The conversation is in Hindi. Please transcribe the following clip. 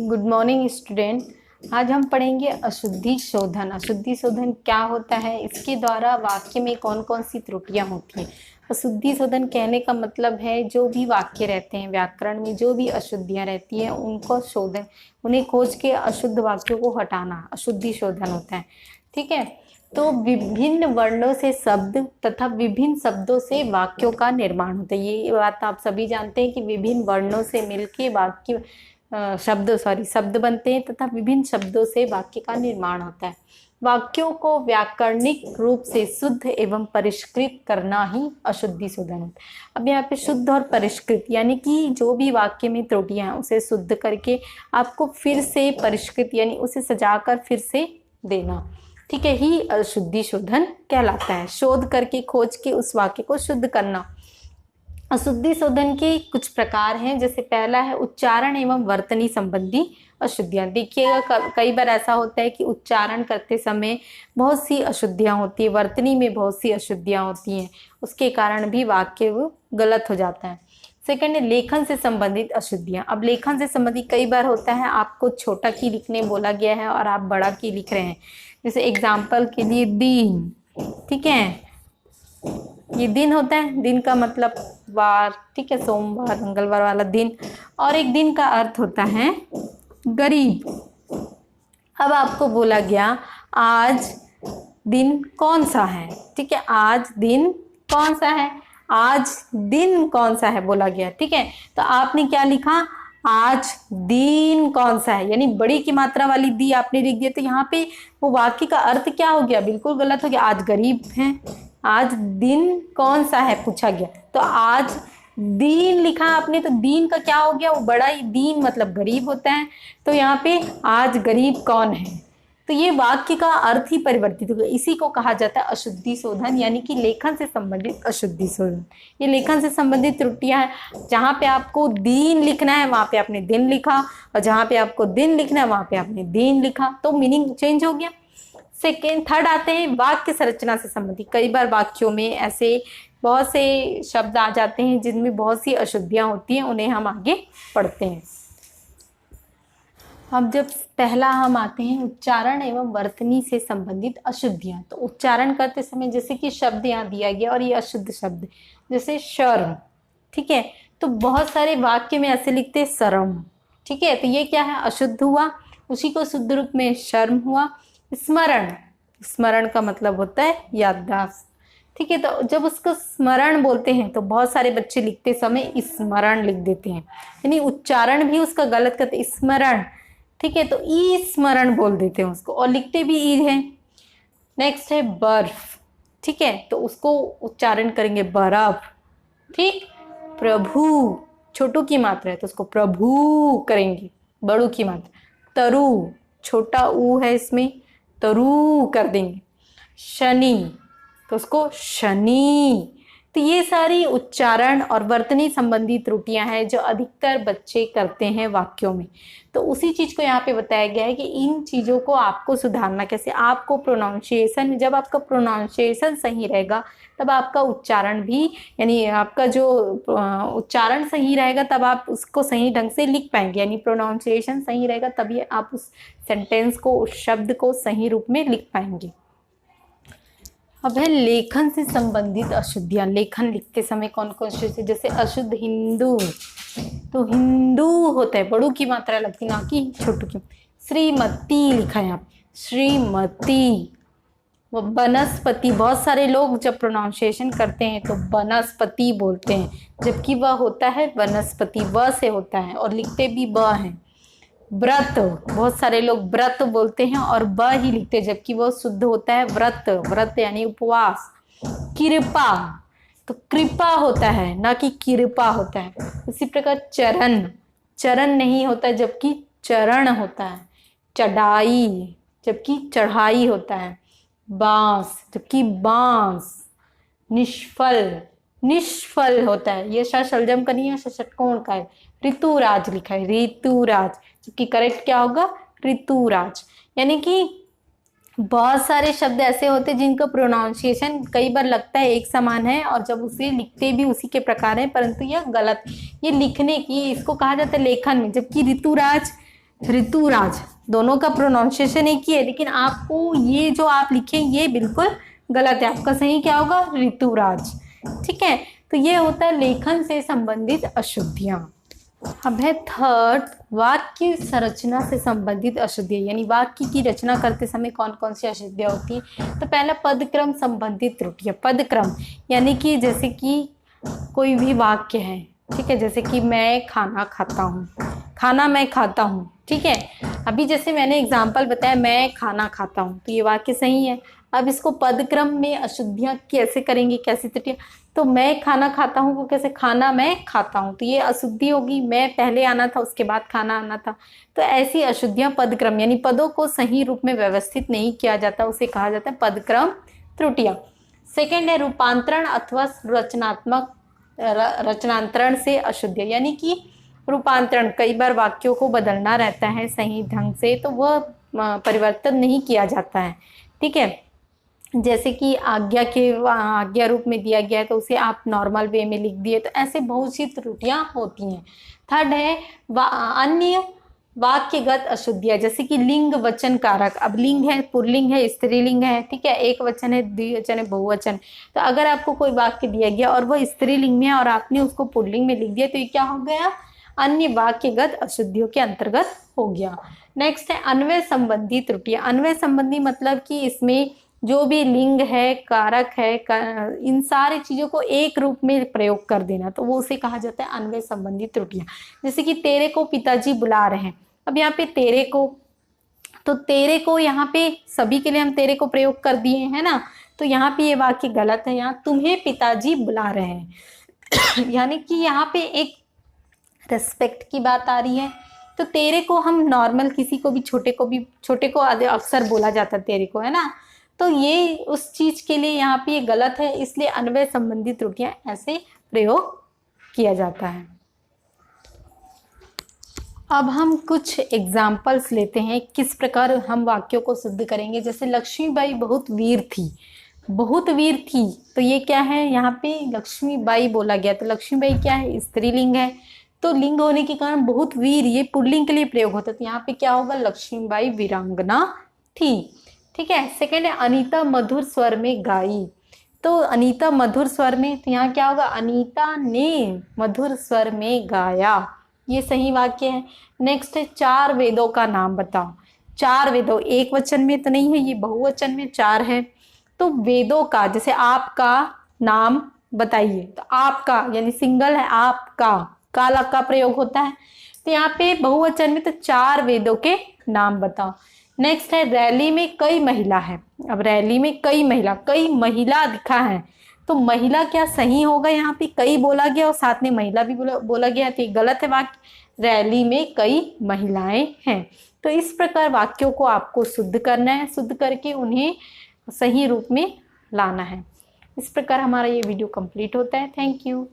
Good morning student. आज हम पढ़ेंगे अशुद्धि शोधन। अशुद्धि शोधन क्या होता है, इसके द्वारा वाक्य में कौन कौन सी त्रुटियां होती हैं। अशुद्धि शोधन कहने का मतलब है जो भी वाक्य रहते हैं व्याकरण में, जो भी अशुद्धियां रहती हैं उनको शोधन, उन्हें खोज के अशुद्ध वाक्यों को हटाना अशुद्धि शोधन होता है। ठीक है, तो विभिन्न वर्णों से शब्द तथा विभिन्न शब्दों से वाक्यों का निर्माण होता है। ये बात आप सभी जानते हैं कि विभिन्न वर्णों से मिलके वाक्य शब्द बनते हैं तथा विभिन्न शब्दों से वाक्य का निर्माण होता है। वाक्यों को व्याकरणिक रूप से शुद्ध एवं परिष्कृत करना ही अशुद्धि शोधन होता है। अब यहाँ पे शुद्ध और परिष्कृत यानी कि जो भी वाक्य में त्रुटियां हैं उसे शुद्ध करके आपको फिर से परिष्कृत यानी उसे सजाकर फिर से देना, ठीक है, ही अशुद्धि शोधन कहलाता है। शोध करके खोज के उस वाक्य को शुद्ध करना। अशुद्धि शोधन के कुछ प्रकार हैं, जैसे पहला है उच्चारण एवं वर्तनी संबंधी अशुद्धियां। देखिएगा कई बार ऐसा होता है कि उच्चारण करते समय बहुत सी अशुद्धियां होती है, वर्तनी में बहुत सी अशुद्धियां होती हैं, उसके कारण भी वाक्य वो गलत हो जाता है। सेकंड है लेखन से संबंधित अशुद्धियां। अब लेखन से संबंधित कई बार होता है आपको छोटा की लिखने बोला गया है और आप बड़ा की लिख रहे हैं। जैसे एग्जाम्पल के लिए दिन, ठीक है, ये दिन होता है, दिन का मतलब वार, ठीक है, सोमवार मंगलवार वाला दिन, और एक दिन का अर्थ होता है गरीब। अब आपको बोला गया आज दिन कौन सा है, ठीक है, आज दिन कौन सा है, आज दिन कौन सा है बोला गया, ठीक है, तो आपने क्या लिखा, आज दिन कौन सा है, यानी बड़ी की मात्रा वाली दी आपने लिख दिया। तो यहाँ पे वो वाक्य का अर्थ क्या हो गया, बिल्कुल गलत हो गया। आज गरीब है, आज दिन कौन सा है पूछा गया, तो आज दिन लिखा आपने, तो दिन का क्या हो गया, वो बड़ा ही, दिन मतलब गरीब होता है, तो यहाँ पे आज गरीब कौन है, तो ये वाक्य का अर्थ ही परिवर्तित हो गया। इसी को कहा जाता है अशुद्धि शोधन, यानी कि लेखन से संबंधित अशुद्धि शोधन। ये लेखन से संबंधित त्रुटियां हैं। जहाँ पे आपको दिन लिखना है वहां पे आपने दिन लिखा, और जहाँ पे आपको दिन लिखना है वहां पे आपने दिन लिखा, तो मीनिंग चेंज हो गया। थर्ड आते हैं वाक्य संरचना से संबंधित। कई बार वाक्यों में ऐसे बहुत से शब्द आ जाते हैं जिनमें बहुत सी अशुद्धियां होती हैं, उन्हें हम आगे पढ़ते हैं। अब जब पहला हम आते हैं उच्चारण एवं वर्तनी से संबंधित अशुद्धियां। तो उच्चारण करते समय जैसे कि शब्द यहाँ दिया गया और ये अशुद्ध शब्द, जैसे शर्म, ठीक है, तो बहुत सारे वाक्य में ऐसे लिखते हैं शर्म, ठीक है, तो ये क्या है, अशुद्ध हुआ। उसी को शुद्ध रूप में शर्म हुआ। स्मरण, स्मरण का मतलब होता है याददाश्त, ठीक है, तो जब उसको स्मरण बोलते हैं तो बहुत सारे बच्चे लिखते समय स्मरण लिख देते हैं, यानी उच्चारण भी उसका गलत करते, स्मरण, ठीक है, तो ई स्मरण बोल देते हैं उसको, और लिखते भी ई है। नेक्स्ट है बर्फ, ठीक है, तो उसको उच्चारण करेंगे बर्फ, ठीक। प्रभु, छोटू की मात्रा है तो उसको प्रभु करेंगे, बड़ू की मात्रा। तरु, छोटा ऊ है इसमें, तरु कर देंगे। शनि, तो उसको शनि। तो ये सारी उच्चारण और वर्तनी संबंधी त्रुटियां हैं जो अधिकतर बच्चे करते हैं वाक्यों में। तो उसी चीज को यहाँ पे बताया गया है कि इन चीजों को आपको सुधारना कैसे। आपको प्रोनाउंसिएशन, जब आपका प्रोनाउंसिएशन सही रहेगा तब आपका उच्चारण भी, यानी आपका जो उच्चारण सही रहेगा तब आप उसको सही ढंग से लिख पाएंगे, यानी प्रोनाउंसिएशन सही रहेगा तभी आप उस सेंटेंस को, उस शब्द को सही रूप में लिख पाएंगे। अब है लेखन से संबंधित अशुद्धियां। लेखन लिखते समय कौन कौन से, जैसे अशुद्ध हिंदू, तो हिंदू होता है, बड़ू की मात्रा लगती ना कि छोटू की। श्रीमती लिखा है यहाँ पे, श्रीमती। वो वनस्पति, बहुत सारे लोग जब प्रोनाउंसिएशन करते हैं तो वनस्पति बोलते हैं, जबकि वह होता है वनस्पति, व से होता है, और लिखते भी ब हैं। व्रत, बहुत सारे लोग व्रत बोलते हैं और ब ही लिखते हैं, जबकि वो शुद्ध होता है व्रत, व्रत यानी उपवास। कृपा, तो कृपा होता है ना कि कृपा होता है। इसी प्रकार चरण, चरण नहीं होता है जबकि चरण होता है। चढ़ाई, जबकि चढ़ाई होता है। बांस, जबकि बांस। निष्फल, निष्फल होता है, ये शलजम का नहीं है, षटकोण का है। ऋतुराज लिखा है, ऋतुराज, जबकि करेक्ट क्या होगा, ऋतुराज। यानी कि बहुत सारे शब्द ऐसे होते हैं जिनका प्रोनाउंसिएशन कई बार लगता है एक समान है और जब उसे लिखते भी उसी के प्रकार है, परंतु यह गलत, ये लिखने की, इसको कहा जाता है लेखन में। जबकि ऋतुराज ऋतुराज, दोनों का प्रोनाउंसिएशन एक ही है, लेकिन आपको ये जो आप लिखे ये बिल्कुल गलत है। आपका सही क्या होगा? ऋतुराज। ठीक है, तो ये होता है लेखन से संबंधित अशुद्धियां। अब है थर्ड, वाक्य संरचना से संबंधित अशुद्धियां, यानी वाक्य की रचना करते समय कौन कौन सी अशुद्धियां होती हैं। तो पहला पदक्रम संबंधित त्रुटियां। पदक्रम यानी कि जैसे कि कोई भी वाक्य है, ठीक है, जैसे कि मैं खाना खाता हूँ, खाना मैं खाता हूँ, ठीक है। अभी जैसे मैंने एग्जाम्पल बताया मैं खाना खाता हूँ, तो ये वाक्य सही है। अब इसको पदक्रम में अशुद्धियाँ कैसे करेंगे, कैसी त्रुटियाँ? तो मैं खाना खाता हूँ, वो कैसे? खाना मैं खाता हूँ, तो ये अशुद्धि होगी। मैं पहले आना था, उसके बाद खाना आना था। तो ऐसी अशुद्धियाँ पदक्रम, यानी पदों को सही रूप में व्यवस्थित नहीं किया जाता, उसे कहा जाता है पदक्रम त्रुटियाँ। सेकेंड है रूपांतरण अथवा रचनांतरण से अशुद्धियाँ, यानी कि रूपांतरण, कई बार वाक्यों को बदलना रहता है सही ढंग से, तो वह परिवर्तन नहीं किया जाता है। ठीक है, जैसे कि आज्ञा रूप में दिया गया है तो उसे आप नॉर्मल वे में लिख दिए, तो ऐसे बहुत सी त्रुटियां होती हैं। थर्ड है अन्य वाक्यगत अशुद्धियां, जैसे कि लिंग वचन कारक। अब लिंग है, पुल्लिंग है, स्त्रीलिंग है, ठीक है, एक वचन है, द्विवचन है, बहुवचन। तो अगर आपको कोई वाक्य दिया गया और वह स्त्रीलिंग में है और आपने उसको पुल्लिंग में लिख दिया, तो ये क्या हो गया? अन्य वाक्यगत अशुद्धियों के अंतर्गत हो गया। नेक्स्ट है अन्वय संबंधी त्रुटियां। अन्वय संबंधी मतलब कि इसमें जो भी लिंग है, कारक है, इन सारी चीजों को एक रूप में प्रयोग कर देना, तो वो उसे कहा जाता है अन्वय संबंधी त्रुटियां। जैसे कि तेरे को पिताजी बुला रहे हैं। अब यहाँ पे तेरे को, तो तेरे को यहाँ पे सभी के लिए हम तेरे को प्रयोग कर दिए है ना, तो यहाँ पे ये वाक्य गलत है। यहाँ तुम्हें पिताजी बुला रहे हैं यानी कि यहाँ पे एक रेस्पेक्ट की बात आ रही है। तो तेरे को हम नॉर्मल किसी को भी, छोटे को अक्सर बोला जाता है तेरे को, है ना, तो ये उस चीज के लिए यहाँ पे ये गलत है, इसलिए अन्वय संबंधी त्रुटियां ऐसे प्रयोग किया जाता है। अब हम कुछ एग्जाम्पल्स लेते हैं किस प्रकार हम वाक्यों को सिद्ध करेंगे। जैसे लक्ष्मीबाई बहुत वीर थी, बहुत वीर थी, तो ये क्या है? यहाँ पे लक्ष्मीबाई बोला गया, तो लक्ष्मीबाई क्या है? स्त्रीलिंग है, तो लिंग होने के कारण बहुत वीर ये पुल्लिंग के लिए प्रयोग होता है, तो यहाँ पे क्या होगा? लक्ष्मीबाई वीरांगना थी। ठीक है। सेकेंड है अनीता मधुर स्वर में गाई, तो अनीता मधुर स्वर में, तो यहाँ क्या होगा? अनीता ने मधुर स्वर में गाया, ये सही वाक्य है। नेक्स्ट है चार वेदों का नाम बताओ। चार वेदों, एक वचन में तो नहीं है, ये बहुवचन में चार है। तो वेदों का, जैसे आपका नाम बताइए, तो आपका यानी सिंगल है, आपका, काला का प्रयोग होता है। तो यहाँ पे बहुवचन में, तो चार वेदों के नाम बताओ। नेक्स्ट है रैली में कई महिला है। अब रैली में कई महिला दिखा है, तो महिला क्या सही होगा? यहाँ पे कई बोला गया और साथ में महिला भी बोला गया, तो ये गलत है वाक्य। रैली में कई महिलाएं हैं। तो इस प्रकार वाक्यों को आपको शुद्ध करना है, शुद्ध करके उन्हें सही रूप में लाना है। इस प्रकार हमारा ये वीडियो कंप्लीट होता है। Thank you.